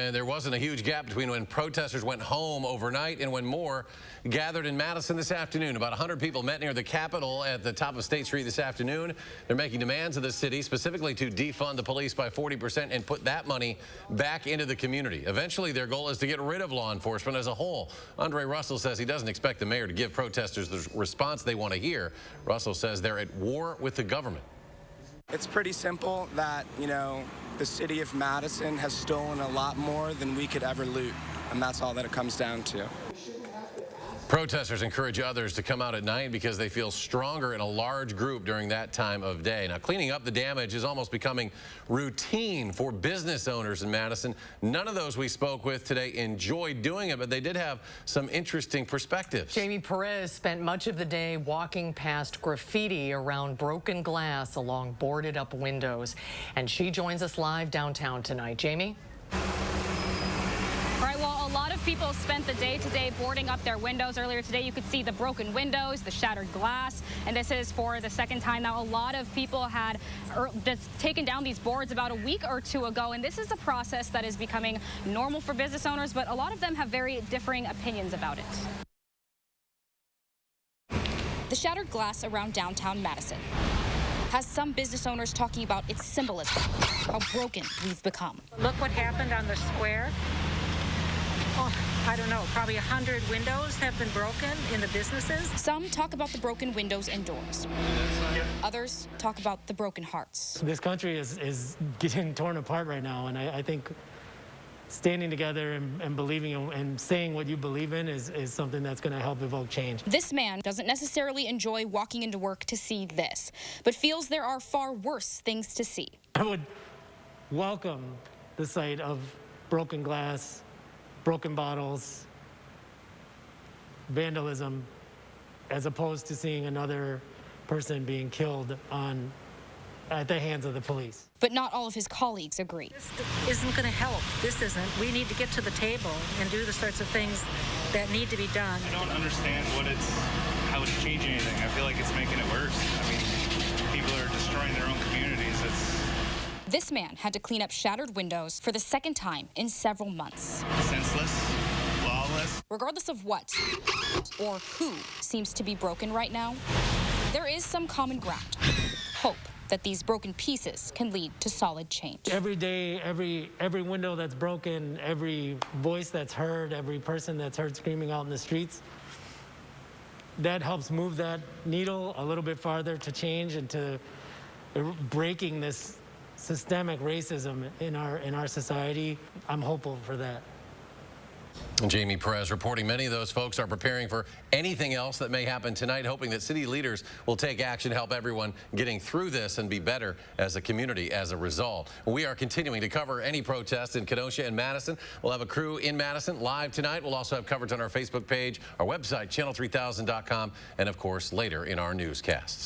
And there wasn't a huge gap between when protesters went home overnight and when more gathered in Madison this afternoon. About 100 people met near the Capitol at the top of State Street this afternoon. They're making demands of the city, specifically to defund the police by 40% and put that money back into the community. Eventually, their goal is to get rid of law enforcement as a whole. Andre Russell says he doesn't expect the mayor to give protesters the response they want to hear. Russell says they're at war with the government. It's pretty simple that, the city of Madison has stolen a lot more than we could ever loot, and that's all that it comes down to. Protesters encourage others to come out at night because they feel stronger in a large group during that time of day. Now, cleaning up the damage is almost becoming routine for business owners in Madison. None of those we spoke with today enjoyed doing it, but they did have some interesting perspectives. Jamie Perez spent much of the day walking past graffiti around broken glass along boarded up windows. And she joins us live downtown tonight. Jamie? A lot of people spent the day today boarding up their windows. Earlier today, you could see the broken windows, the shattered glass, and this is for the second time now. A lot of people had taken down these boards about a week or two ago, and this is a process that is becoming normal for business owners, but a lot of them have very differing opinions about it. The shattered glass around downtown Madison has some business owners talking about its symbolism, how broken we've become. Look what happened on the square. Oh, I don't know, probably 100 windows have been broken in the businesses. Some talk about the broken windows and doors. Others talk about the broken hearts. This country is getting torn apart right now, and I think standing together and believing and saying what you believe in is something that's going to help evoke change. This man doesn't necessarily enjoy walking into work to see this, but feels there are far worse things to see. I would welcome the sight of broken glass, broken bottles, vandalism, as opposed to seeing another person being killed at the hands of the police. But not all of his colleagues agree. This isn't going to help. This isn't. We need to get to the table and do the sorts of things that need to be done. I don't understand how it's changing anything. I feel like it's making it worse. I mean, people are destroying their own communities. This man had to clean up shattered windows for the second time in several months. Senseless, lawless. Regardless of what or who seems to be broken right now, there is some common ground. Hope that these broken pieces can lead to solid change. Every day, every window that's broken, every voice that's heard, every person that's heard screaming out in the streets, that helps move that needle a little bit farther to change and to breaking this systemic racism in our society. I'm hopeful for that. Jamie Perez reporting many of those folks are preparing for anything else that may happen tonight, hoping that city leaders will take action, help everyone getting through this and be better as a community as a result. We are continuing to cover any protests in Kenosha and Madison. We'll have a crew in Madison live tonight. We'll also have coverage on our Facebook page, our website, channel3000.com, and of course later in our newscasts.